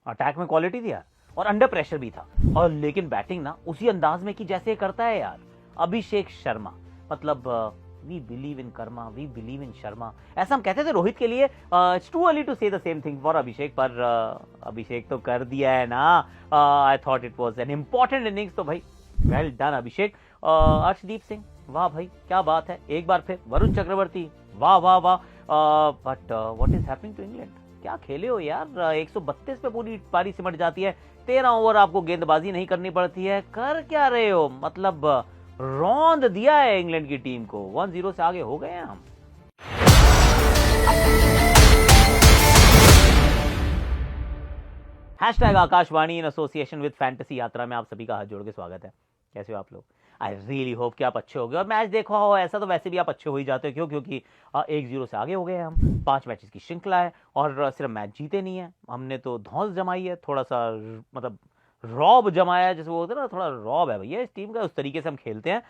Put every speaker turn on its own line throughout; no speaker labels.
Attack में quality थी यार, और अंडर प्रेशर भी था, और लेकिन बैटिंग ना उसी अंदाज में की जैसे करता है यार अभिषेक शर्मा। मतलब we believe in karma, we believe in Sharma, ऐसा हम कहते थे रोहित के लिए। It's too early to say the same thing for Abhishek, पर अभिषेक तो कर दिया है ना। I thought it was an important innings, तो भाई वेल डन अभिषेक। अर्शदीप सिंह, वाह भाई क्या बात है। एक बार फिर वरुण चक्रवर्ती, वाह वाह वाह। But what is happening to England, क्या खेले हो यार। 132 पे पूरी पारी सिमट जाती है, 13 ओवर आपको गेंदबाजी नहीं करनी पड़ती है, कर क्या रहे हो। मतलब रौंद दिया है इंग्लैंड की टीम को, 1-0 से आगे हो गए हैं हम। Hashtag Akashvani in association with fantasy यात्रा में आप सभी का हाथ जोड़ के स्वागत है। कैसे हो आप लोग। आई रियली होप कि आप अच्छे हो गए, और मैच देखा हो ऐसा तो वैसे भी आप अच्छे हो ही जाते हो। क्यों? क्योंकि 1-0 से आगे हो गए हैं हम, 5 मैचेस की श्रृंखला है, और सिर्फ मैच जीते नहीं है हमने, तो धौंस जमाई है, थोड़ा सा मतलब रॉब जमाया है, जैसे वो होता है ना, थोड़ा रॉब है भैया इस टीम का, उस तरीके से हम खेलते हैं।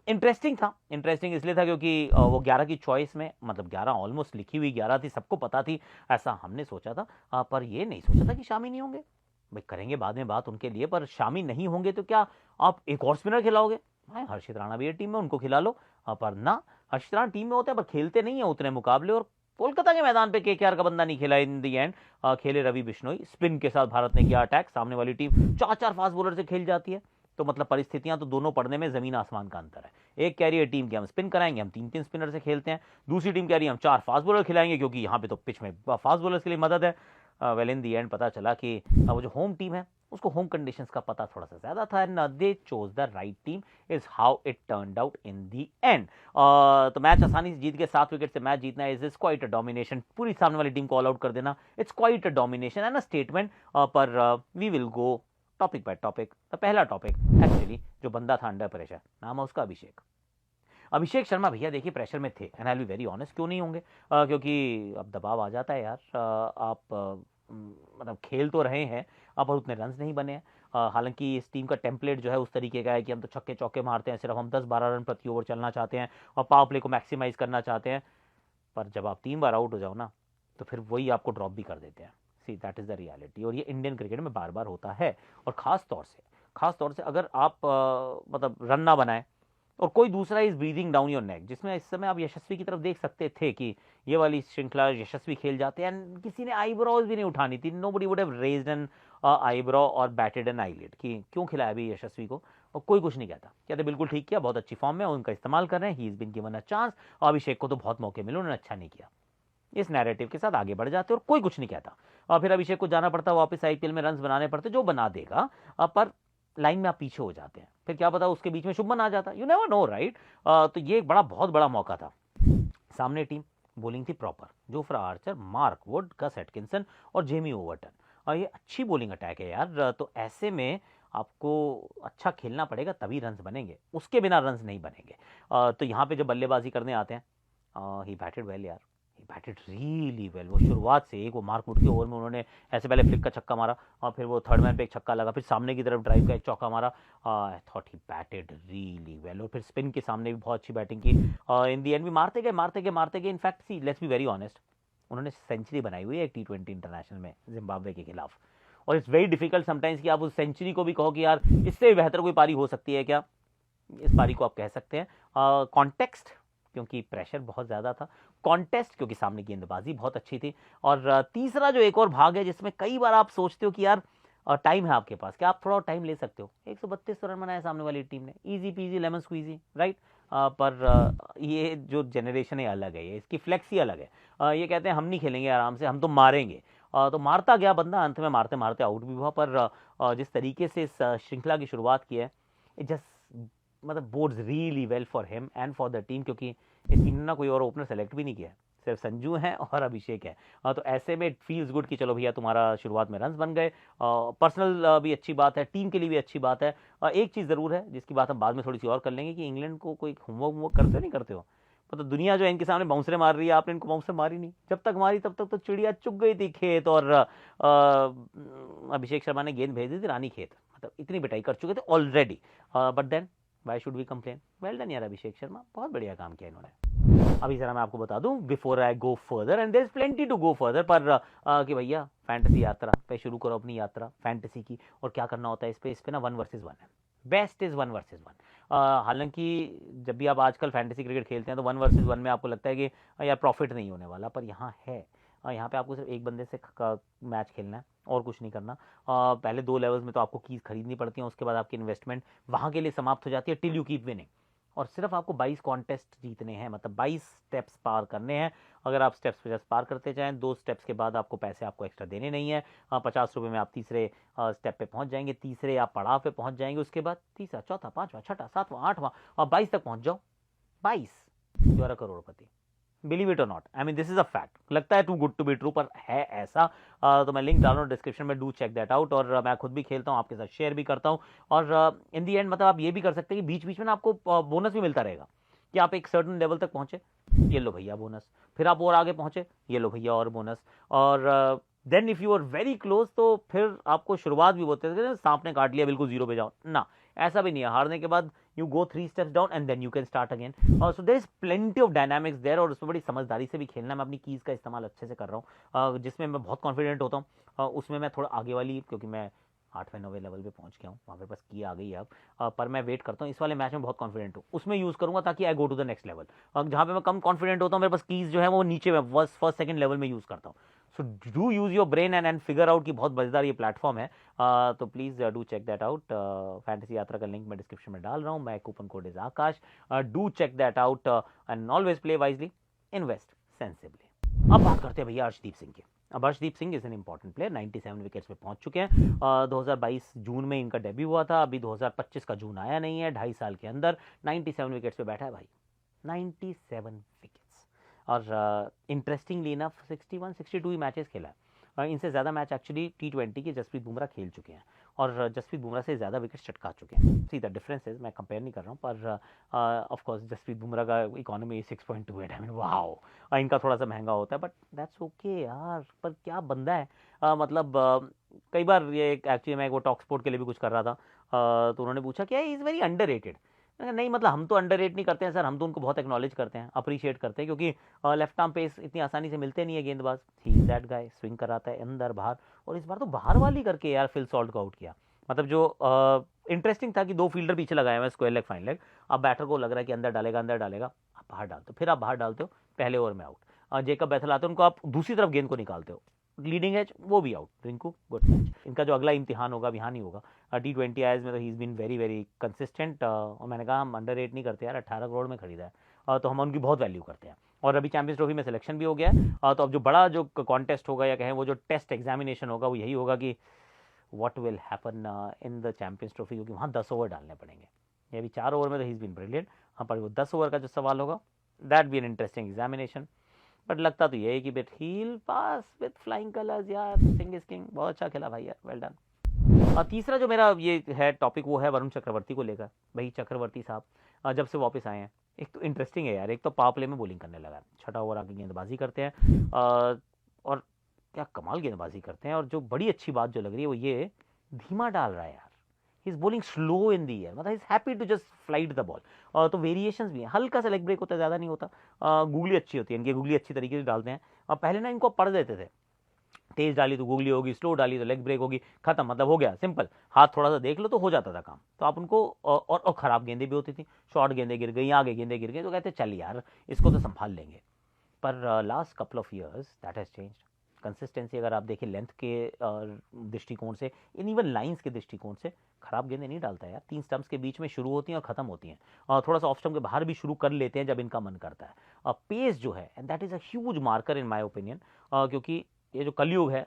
इंटरेस्टिंग था, इंटरेस्टिंग इसलिए था क्योंकि वो 11 की चॉइस में, मतलब 11 ऑलमोस्ट लिखी हुई 11 थी, सबको पता थी, ऐसा हमने सोचा था। पर ये नहीं सोचा था कि शामी नहीं होंगे। भाई करेंगे बाद में बात उनके लिए, पर शामी नहीं होंगे तो क्या आप एक और स्पिनर खिलाओगे। भाई हर्षित राणा भी है टीम में, उनको खिला लो। पर ना, हर्षित राणा टीम में होते हैं पर खेलते नहीं है उतने मुकाबले, और कोलकाता के मैदान पे केकेआर का बंदा नहीं खेला इन दी एंड। खेले रवि बिश्नोई, स्पिन के साथ भारत ने किया अटैक। सामने वाली टीम 4-4 फास्ट बॉलर से खेल जाती है, तो मतलब परिस्थितियां तो दोनों पढ़ने में जमीन आसमान का अंतर है। एक कह रही है टीम की हम स्पिन कराएंगे, हम 3-3 स्पिनर से खेलते हैं, दूसरी टीम कह रही है हम 4 फास्ट बॉलर खिलाएंगे क्योंकि यहाँ पे तो पिच में फास्ट बॉलर्स के लिए मदद है। वेल इन दी एंड पता चला कि वो जो होम टीम है उसको होम कंडीशंस का पता थोड़ा सा ज्यादा था, and they chose the right team, is how it turned out in the and. तो मैच आसानी से जीत के, 7 विकेट से मैच जीतना इज क्वाइट अ डोमिनेशन, पूरी सामने वाली टीम को ऑल आउट कर देना, it's quite a domination and a statement. पर we will go topic by topic. तो पहला टॉपिक एक्चुअली जो बंदा था अंडर प्रेशर, नाम है उसका अभिषेक। अभिषेक शर्मा भैया देखिए प्रेशर में थे, and I will be very honest, क्यों नहीं होंगे। क्योंकि अब दबाव आ जाता है यार। आप मतलब खेल तो रहे हैं, पर उतने रन्स नहीं बने हैं। हालांकि इस टीम का टेम्पलेट जो है उस तरीके का है कि हम तो छक्के चौके मारते हैं, सिर्फ हम 10-12 रन प्रति ओवर चलना चाहते हैं और पावर प्ले को मैक्सिमाइज करना चाहते हैं। पर जब आप 3 बार आउट हो जाओ ना, तो फिर वही आपको ड्रॉप भी कर देते हैं। See that is the reality, और ये इंडियन क्रिकेट में बार बार होता है। और ख़ास तौर से अगर आप मतलब रन ना बनाए और कोई दूसरा is breathing down your neck, जिसमें इस समय आप यशस्वी की तरफ देख सकते थे कि ये वाली श्रृंखला यशस्वी खेल जाते हैं, एंड किसी ने आईब्रोज भी नहीं उठानी थी, nobody would have raised an eyebrow और बैटेड एन आईलिड कि क्यों खिलाया अभी यशस्वी को, और कोई कुछ नहीं कहता, कहते बिल्कुल ठीक किया, बहुत अच्छी फॉर्म में, उनका इस्तेमाल कर रहे हैं, he is been given a chance. और अभिषेक को तो बहुत मौके मिले, उन्होंने अच्छा नहीं किया। इस नैरेटिव के साथ आगे बढ़ जाते और कोई कुछ नहीं कहता, और फिर अभिषेक को जाना पड़ता वापस आईपीएल में, रन बनाने पड़ते, जो बना देगा। पर लाइन में आप पीछे हो जाते हैं, फिर क्या पता उसके बीच में शुभमन आ जाता, यू नेवर नो राइट। तो ये एक बहुत बड़ा मौका था। सामने टीम बॉलिंग थी proper, Jofra Archer, Mark Wood, Gus Atkinson और जेमी ओवर्टन, और ये अच्छी बॉलिंग अटैक है यार। तो ऐसे में आपको अच्छा खेलना पड़ेगा, तभी रन्स बनेंगे, उसके बिना रन्स नहीं बनेंगे। तो यहाँ पे जब बल्लेबाजी करने आते हैं, ही बैटेड वेल यार, ही बैटेड रियली वेल। वो शुरुआत से एक वो मार्क वुड के ओवर में उन्होंने ऐसे पहले फ्लिक का छक्का मारा, और फिर वो थर्ड मैन पे एक छक्का लगा, फिर सामने की तरफ ड्राइव का एक चौका मारा। I thought he batted really well, और फिर स्पिन के सामने भी बहुत अच्छी बैटिंग की। इन दी एंड भी मारते गए। In fact see let's be very honest, उन्होंने सेंचुरी बनाई हुई है T20 इंटरनेशनल में जिम्बाब्वे के खिलाफ, और इट्स वेरी डिफिकल्ट समटाइम्स कि आप उस सेंचुरी को भी कहो कि यार इससे भी बेहतर कोई पारी हो सकती है क्या, इस पारी को आप कह सकते हैं। कॉन्टेक्स्ट क्योंकि प्रेशर बहुत ज़्यादा था, कॉन्टेस्ट क्योंकि सामने गेंदबाजी बहुत अच्छी थी, और तीसरा जो एक और भाग है जिसमें कई बार आप सोचते हो कि यार टाइम है आपके पास, क्या आप थोड़ा टाइम ले सकते हो। 132 रन बनाए सामने वाली टीम ने, easy peasy lemon squeezy right. पर ये जो जनरेशन है अलग है, ये इसकी फ्लेक्स ही अलग है। ये कहते हैं हम नहीं खेलेंगे आराम से, हम तो मारेंगे। तो मारता गया बंदा, अंत में मारते मारते आउट भी हुआ। पर जिस तरीके से इस श्रृंखला की शुरुआत की है, इट जस्ट मतलब boards really well for him and for the team, क्योंकि इस टीम ने कोई और ओपनर सेलेक्ट भी नहीं किया है, सिर्फ संजू है और अभिषेक है। तो ऐसे में इट फील्स गुड कि चलो भैया तुम्हारा शुरुआत में रन्स बन गए। पर्सनल भी अच्छी बात है, टीम के लिए भी अच्छी बात है। एक चीज़ ज़रूर है जिसकी बात हम बाद में थोड़ी सी और कर लेंगे कि इंग्लैंड को कोई होमवर्क करते हो नहीं करते हो, मतलब दुनिया जो है इनके सामने बाउंसरे मार रही है, आपने इनको बाउंसर मारी नहीं, जब तक मारी तब तक तो चिड़िया चुग गई थी खेत, और अभिषेक शर्मा ने गेंद भेज दी थी रानी खेत, मतलब इतनी पिटाई कर चुके थे already. But then why should we complain, well done यार अभिषेक शर्मा, बहुत बढ़िया काम किया इन्होंने। अभी जरा मैं आपको बता दूं before I go further, and there is plenty to go further, पर कि भैया फैंटेसी यात्रा पे शुरू करो अपनी यात्रा फैंटेसी की। और क्या करना होता है इस पे ना 1 वर्सेस 1 है, बेस्ट इज 1 वर्सेस 1। हालांकि जब भी आप आजकल फैंटेसी क्रिकेट खेलते हैं तो 1 वर्सेस 1 में आपको लगता है कि यार प्रॉफिट नहीं होने वाला, पर यहाँ है। यहाँ पे आपको सिर्फ एक बंदे से मैच खेलना है और कुछ नहीं करना। पहले 2 लेवल्स में तो आपको कीज खरीदनी पड़ती हैं, उसके बाद आपकी इन्वेस्टमेंट वहाँ के लिए समाप्त हो जाती है टिल यू कीप विनिंग। और सिर्फ आपको 22 कॉन्टेस्ट जीतने हैं, मतलब 22 स्टेप्स पार करने हैं। अगर आप स्टेप्स पे पार करते जाएं, 2 स्टेप्स के बाद आपको पैसे आपको एक्स्ट्रा देने नहीं है। 50 रुपये में आप तीसरे स्टेप पे पहुंच जाएंगे, तीसरे आप पड़ाव पे पहुंच जाएंगे, उसके बाद तीसरा, चौथा, पांचवा, छठा, सातवां, आठवां और 22 तक पहुंच जाओ। 22 यू आर अ करोड़पति। Believe it or not, I mean this is a fact. लगता है too good to be true, पर है ऐसा। तो मैं लिंक डाल रहा हूँ डिस्क्रिप्शन में, डू चेक दैट आउट। और मैं खुद भी खेलता हूँ, आपके साथ शेयर भी करता हूँ। और इन दी एंड मतलब आप ये भी कर सकते हैं कि बीच बीच में ना आपको बोनस भी मिलता रहेगा कि आप एक सर्टन लेवल तक पहुंचे, ये लो भैया बोनस, फिर आप और आगे पहुंचे, ये लो भैया और बोनस। और then if you are very close तो फिर आपको शुरुआत भी बोलते हैं सांप ने काट लिया बिल्कुल 0 पे जाओ ना, ऐसा भी नहीं है। हारने के बाद you go 3 steps down and then you can start again. So there is plenty of dynamics there, और उसमें बड़ी समझदारी से भी खेलना। मैं अपनी कीज का इस्तेमाल अच्छे से कर रहा हूँ, जिसमें मैं बहुत कॉन्फिडेंट होता हूँ। उसमें मैं थोड़ा आगे वाली, क्योंकि मैं 8वें 9वें लेवल पे पहुंच गया हूँ, वहाँ पे बस की आ गई है अब। पर मैं वेट करता हूँ, इस वाले मैच में बहुत कॉन्फिडेंट हूँ, उसमें यूज़ करूँगा ताकि I go to the next level. जहाँ पे मैं कम कॉन्फिडेंट होता हूँ, मेरे पास कीज जो है वो नीचे में फर्स्ट सेकंड लेवल में यूज़ करता हूँ। So do use your brain and figure out की बहुत मजेदार ये प्लेटफॉर्म है। तो please do check that out. Fantasy Yatra का लिंक मैं डिस्क्रिप्शन में डाल रहा हूँ। मैं coupon code is Aakash. Do check that out and always play wisely, invest sensibly. अब बात करते हैं भैया अर्शदीप सिंह की। अब Arshdeep Singh is an important player, 97 wickets पे पहुंच चुके हैं। 2022 जून में इनका डेब्यू हुआ था, अभी 2025 का जून आया नहीं है। 2.5 साल के अंदर 97 विकेट्स पे बैठा है भाई, 97 विकेट्स। और इंटरेस्टिंगली इनफ 61-62 ही मैचेस खेला है। इनसे ज़्यादा मैच एक्चुअली T20 के जसप्रीत बुमराह खेल चुके हैं, और जसप्रीत बुमराह से ज़्यादा विकेट चटका चुके हैं। सी द डिफरेंसेस, मैं कंपेयर नहीं कर रहा हूँ, पर ऑफ कोर्स जसप्रीत बुमराह का इकोनॉमी 6.28, आई मीन वाओ। इनका थोड़ा सा महंगा होता है, बट दैट्स ओके यार। पर क्या बंदा है, मतलब कई बार ये एक्चुअली मैं वो टॉक स्पोर्ट के लिए भी कुछ कर रहा था, तो उन्होंने पूछा क्या इज़ वेरी अंडररेटेड। नहीं, मतलब हम तो अंडररेट नहीं करते हैं सर, हम तो उनको बहुत एक्नॉलेज करते हैं, अप्रिशिएट करते हैं, क्योंकि लेफ्ट आर्म पेस इतनी आसानी से मिलते नहीं है गेंदबाज। He is that guy, swing कराता है अंदर बाहर, और इस बार तो बाहर वाली करके यार फिल सॉल्ट को आउट किया। मतलब जो इंटरेस्टिंग था कि 2 फील्डर पीछे लगाए हुए, स्क्वायर लेग फाइन लेग। अब बैटर को लग रहा है कि अंदर डालेगा, अंदर डालेगा, आप बाहर डालते हो, फिर आप बाहर डालते हो, पहले ओवर में आउट। जेकब बैथल आते हो, उनको आप दूसरी तरफ गेंद को निकालते हो, लीडिंग एज वो भी आउट, रिंकू गुड कैच। इनका जो अगला इम्तिहान होगा, यहाँ नहीं होगा। T20 आयज में तो he is been very very consistent. और मैंने कहा हम अंडररेट नहीं करते यार, 18 करोड़ में खरीदा है, तो हम उनकी बहुत वैल्यू करते हैं। और अभी चैंपियंस ट्रॉफी में सिलेक्शन भी हो गया है। तो अब जो बड़ा जो कॉन्टेस्ट होगा, या कहें वो जो टेस्ट एग्जामिनेशन होगा, वो यही होगा कि what will happen in the champions trophy, क्योंकि वहाँ 10 ओवर डालने पड़ेंगे। ये अभी 4 ओवर में तो ही इज़ बीन ब्रिलियंट, हाँ, पर वो 10 ओवर का जो सवाल होगा, that be an interesting examination. But लगता तो ये है कि but he'll pass with flying colours यार। सिंह इज किंग, बहुत अच्छा खेला भाई यार, वेल डन। और तीसरा जो मेरा ये है टॉपिक, वो है वरुण चक्रवर्ती को लेकर। भाई चक्रवर्ती साहब जब से वापस आए हैं, एक तो इंटरेस्टिंग है यार, एक तो पावर प्ले में बॉलिंग करने लगा, छठा ओवर आके गेंदबाजी करते हैं, और क्या कमाल गेंदबाजी करते हैं। और जो बड़ी अच्छी बात जो लग रही है वो ये, धीमा डाल रहा है यार, he is bowling slow in the air, मतलब is happy to just flight the ball. तो वेरिएशंस भी हैं, हल्का सा लेग ब्रेक होता है, ज़्यादा नहीं होता। गूगली अच्छी होती है इनकी, गूगली अच्छी तरीके से डालते हैं। और पहले ना इनको पढ़ देते थे, तेज डाली तो गूगली होगी, स्लो डाली तो लेग ब्रेक होगी, खत्म, मतलब हो गया सिंपल, हाथ थोड़ा सा देख लो तो हो जाता था काम। तो आप उनको और खराब गेंदे भी होती थी, शॉर्ट गेंदे गिर गई, आगे गेंदे गिर गई, तो कहते चल यार इसको तो संभाल लेंगे। पर last couple of years that has changed. Consistency अगर आप देखें लेंथ के दृष्टिकोण से, इन इवन लाइंस के दृष्टिकोण से, खराब गेंदें नहीं डालता है यार। 3 स्टंप्स के बीच में शुरू होती हैं और खत्म होती हैं, और थोड़ा सा ऑफ स्टंप के बाहर भी शुरू कर लेते हैं जब इनका मन करता है। पेस जो है, and that is a huge marker in my opinion, क्योंकि ये जो कलयुग है,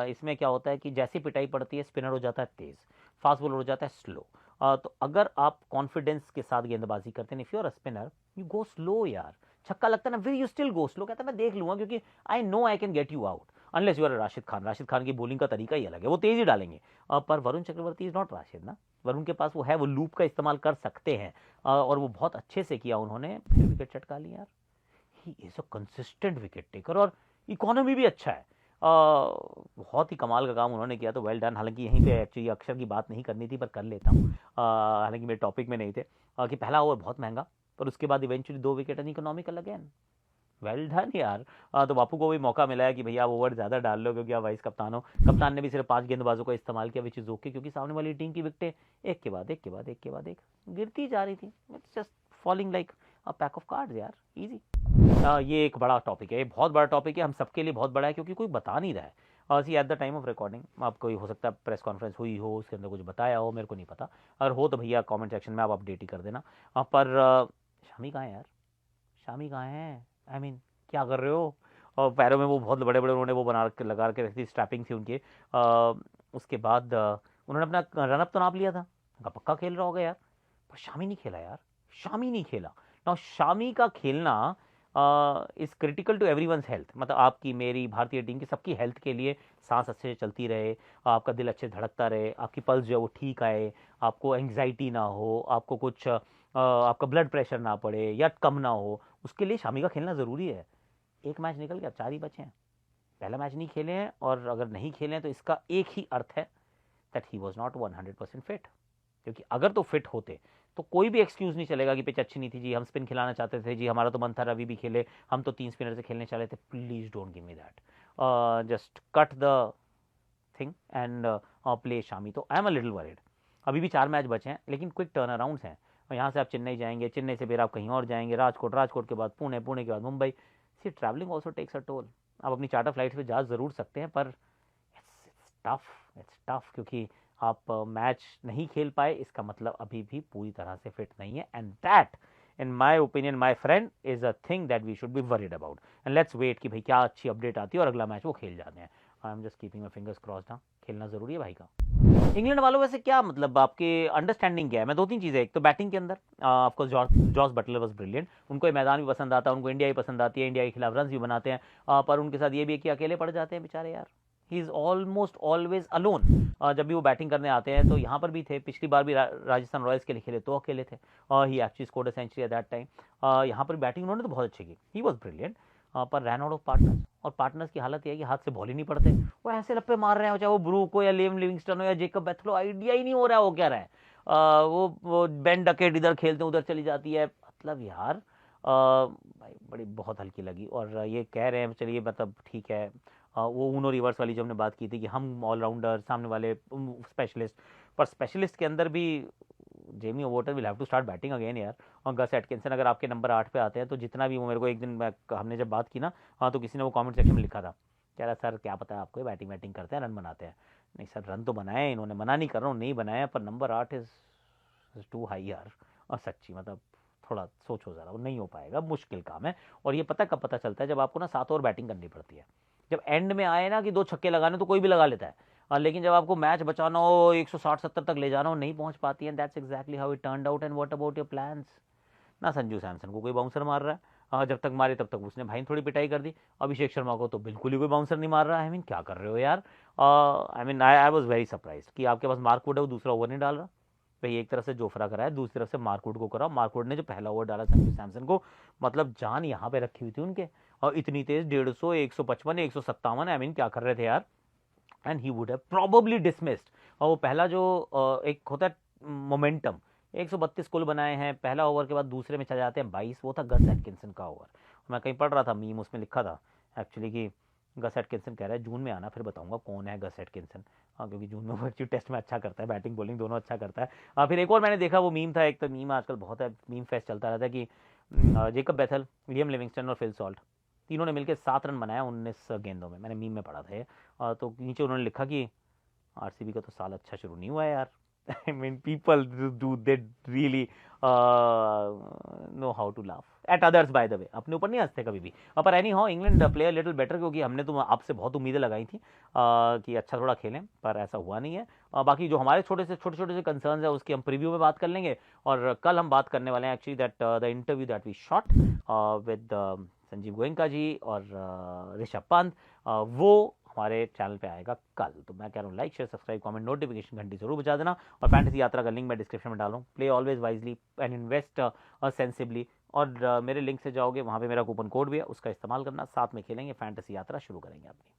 इसमें क्या होता है कि जैसी पिटाई पड़ती है, स्पिनर हो जाता है तेज, फास्ट बॉलर हो जाता है स्लो। तो अगर आप कॉन्फिडेंस के साथ गेंदबाजी करते हैं, if you are a spinner, you go slow यार। छक्का लगता है ना, फिर यू स्टिल गो स्लो, कहता है मैं देख लूंगा क्योंकि I know I can get you out, unless you are Rashid Khan. Rashid Khan की बॉलिंग का तरीका ही अलग है, वो तेज ही डालेंगे। पर वरुण चक्रवर्ती इज नॉट राशिद ना, वरुण के पास वो है, वो लूप का इस्तेमाल कर सकते हैं, और वो बहुत अच्छे से किया उन्होंने, फिर विकेट चटका लिया यार। He is a consistent wicket taker, और इकोनॉमी भी अच्छा है। बहुत ही कमाल का काम उन्होंने किया, तो वेल डन। हालांकि यहीं पे एक्चुअली अक्षर की बात नहीं करनी थी, पर कर लेता हूँ, हालांकि मेरे टॉपिक में नहीं थे। कि पहला ओवर बहुत महंगा, पर उसके बाद eventually 2 wicket and economical again. Well done यार। तो बापू को भी मौका मिला है कि भैया आप ओवर ज़्यादा डाल लो क्योंकि आप वाइस कप्तान हो। कप्तान ने भी सिर्फ 5 गेंदबाजों का इस्तेमाल किया, विच इज़ ओके, क्योंकि सामने वाली टीम की विकेटें एक के बाद एक के बाद एक के बाद एक गिरती जा रही थी। It's just falling like a pack of cards यार, इजी। ये एक बड़ा टॉपिक है, ये बहुत बड़ा टॉपिक है, हम सबके लिए बहुत बड़ा है क्योंकि कोई बता नहीं रहा है। See at the time of recording आपको हो सकता है प्रेस कॉन्फ्रेंस हुई हो, उसके अंदर कुछ बताया हो, मेरे को नहीं पता। अगर हो तो भैया कमेंट सेक्शन में आप अपडेट ही कर देना। पर शामी कहाँ है यार, शामी कहाँ है? आई मीन क्या कर रहे हो? और पैरों में वो बहुत बड़े बड़े उन्होंने वो बना के लगा के रखी थी, स्ट्रैपिंग थी उनके। उसके बाद उन्होंने अपना रनअप तो नाप लिया था, उनका पक्का खेल रहा होगा यार, पर शामी नहीं खेला यार, शामी नहीं खेला ना। शामी का खेलना is critical to everyone's health, मतलब आपकी मेरी भारतीय टीम की सबकी हेल्थ के लिए। सांस अच्छे से चलती रहे, आपका दिल अच्छे धड़कता रहे, आपकी पल्स जो है वो ठीक आए, आपको एंग्जाइटी ना हो, आपको कुछ आपका ब्लड प्रेशर ना पड़े या कम ना हो, उसके लिए शामी का खेलना ज़रूरी है। एक मैच निकल गया, 4 ही बचे हैं, पहला मैच नहीं खेले हैं, और अगर नहीं खेले हैं तो इसका एक ही अर्थ है that he was not 100% fit. क्योंकि अगर तो फिट होते तो कोई भी एक्सक्यूज़ नहीं चलेगा कि पिच अच्छी नहीं थी जी, हम स्पिन खिलाना चाहते थे जी, हमारा तो मन था रवि भी खेले, हम तो 3 स्पिनर से खेलने चले थे। Please don't give me that, just cut the thing and play Shami. तो I am a little worried. अभी भी 4 मैच बचे हैं, लेकिन क्विक टर्न अराउंड्स हैं। और यहाँ से आप चेन्नई जाएंगे, चेन्नई से फिर आप कहीं और जाएंगे, राजकोट, राजकोट के बाद पुणे, पुणे के बाद Mumbai. See travelling also takes a toll. आप अपनी चार्टर फ्लाइट पे जा ज़रूर सकते हैं, पर इट्स टफ, क्योंकि आप मैच नहीं खेल पाए, इसका मतलब अभी भी पूरी तरह से फिट नहीं है। And that in my opinion my friend is a thing that we should be worried about. And let's wait कि भाई क्या अच्छी अपडेट आती है और अगला मैच वो खेल जाते हैं। I am just keeping my fingers crossed. हाँ, खेलना ज़रूरी है भाई का। इंग्लैंड वालों वैसे क्या, मतलब आपके अंडरस्टैंडिंग क्या है? मैं 2-3 चीज़ें, एक तो बैटिंग के अंदर of course Jos Buttler was brilliant, उनको ये मैदान भी पसंद आता है, उनको इंडिया ही पसंद आती है, इंडिया के खिलाफ रन भी बनाते हैं। पर उनके साथ ये भी है कि अकेले पड़ जाते हैं बेचारे यार। He is almost always alone. जब भी वो बैटिंग करने आते हैं, तो यहाँ पर भी थे, पिछली बार भी राजस्थान रॉयल्स के लिए खेले तो अकेले थे। He actually scored a century at that time. यहाँ पर बैटिंग उन्होंने तो बहुत अच्छी की, ही वॉज ब्रिलियंट। पर रैन आउट ऑफ पार्टनर्स, और पार्टनर्स की हालत यह है कि हाथ से बॉल ही नहीं पड़ते। वो ऐसे लप्पे मार रहे हैं, चाहे वो ब्रूक हो या लिम लिविंगस्टन हो या जेकब बेथलो, आइडिया ही नहीं हो रहा है वो क्या रहा है। वो बेन डकेट इधर खेलते हैं, उधर चली जाती है, मतलब यार भाई बड़ी बहुत हल्की लगी। और ये कह रहे हैं चलिए, मतलब ठीक है, वो ऊनो रिवर्स वाली जो हमने बात की थी कि हम ऑलराउंडर, सामने वाले स्पेशलिस्ट, पर स्पेशलिस्ट के अंदर भी Jamie Overton will have to start batting again यार। और गस एटकिंसन अगर आपके नंबर 8 पे आते हैं, तो जितना भी वो, मेरे को एक दिन हमने जब बात की ना, हाँ, तो किसी ने वो कमेंट सेक्शन में लिखा था, कह रहा सर क्या पता है आपको, बैटिंग बैटिंग करते हैं, रन बनाते हैं। नहीं सर, रन तो बनाए इन्होंने, मना नहीं कर रहा हूँ, नहीं बनाया, पर नंबर 8 इज़ टू हाई यार। और सच्ची मतलब थोड़ा सोचो ज़रा, वो नहीं हो पाएगा, मुश्किल काम है। और ये पता कब पता चलता है, जब आपको ना 7 ओवर बैटिंग करनी पड़ती है। जब एंड में आए ना कि 2 छक्के लगाने, तो कोई भी लगा लेता है। लेकिन जब आपको मैच बचाना हो, 160-70 तक ले जाना हो, नहीं पहुंच पाती है। That's exactly how it turned out. And what about your plans? ना संजू सैमसन को कोई बाउंसर मार रहा है, जब तक मारे तब तक उसने भाई थोड़ी पिटाई कर दी। अभिषेक शर्मा को तो बिल्कुल ही कोई बाउंसर नहीं मार रहा है। आई मीन क्या कर रहे हो यार? I mean I was very surprise कि आपके पास मार्कवुड है, वो दूसरा ओवर नहीं डाल रहा भाई। एक तरफ से जोफ्रा कराया, दूसरी तरफ से मार्कवुड को करा। मार्कवुड ने जो पहला ओवर डाला संजू सैमसन को, मतलब जान यहाँ पे रखी हुई थी उनके, और इतनी तेज 150, 155, 157, आई मीन क्या कर रहे थे यार। And he would have probably dismissed. और वो पहला जो एक होता है मोमेंटम, 132 कुल बनाए हैं पहला ओवर के बाद, दूसरे में चले जाते हैं 22, वो था गस एटकिंसन का ओवर। मैं कहीं पढ़ रहा था मीम, उसमें लिखा था एक्चुअली कि गस एटकिंसन कह रहा है जून में आना, फिर बताऊंगा कौन है गस एटकिंसन। हाँ, क्योंकि जून में वो एक्चुअली टेस्ट में अच्छा करता है, बैटिंग बॉलिंग दोनों अच्छा करता है। फिर एक और मैंने देखा, वो मीम था, एक तो मीम आजकल बहुत है, मीम फेस्ट चलता रहता है कि जेकब बेथल, लियम लिविंगस्टन और फिल सॉल्ट, तीनों ने मिलकर 7 रन बनाया 19 गेंदों में। मैंने मीम में पढ़ा था ये। तो नीचे उन्होंने लिखा कि आरसीबी का तो साल अच्छा शुरू नहीं हुआ है यार। I mean people do they really know how to laugh at others, by the way, अपने ऊपर नहीं हंसते कभी भी। पर anyhow England play little better, क्योंकि हमने तो आपसे बहुत उम्मीदें लगाई थी कि अच्छा थोड़ा खेलें, पर ऐसा हुआ नहीं है। बाकी जो हमारे छोटे छोटे से कंसर्न्स है, उसकी हम प्रीव्यू में बात कर लेंगे। और कल हम बात करने वाले हैं actually that the interview that we shot with Sanjiv Goenka ji और ऋषभ पंत, वो हमारे चैनल पे आएगा कल। तो मैं कह रहा हूँ like share subscribe comment notification घंटी जरूर बजा देना। और फैंटेसी यात्रा का लिंक मैं डिस्क्रिप्शन में डालूँ। Play always wisely and invest sensibly. और मेरे लिंक से जाओगे, वहाँ पे मेरा कूपन कोड भी है, उसका इस्तेमाल करना, साथ में खेलेंगे, फैंटेसी यात्रा शुरू करेंगे अपनी।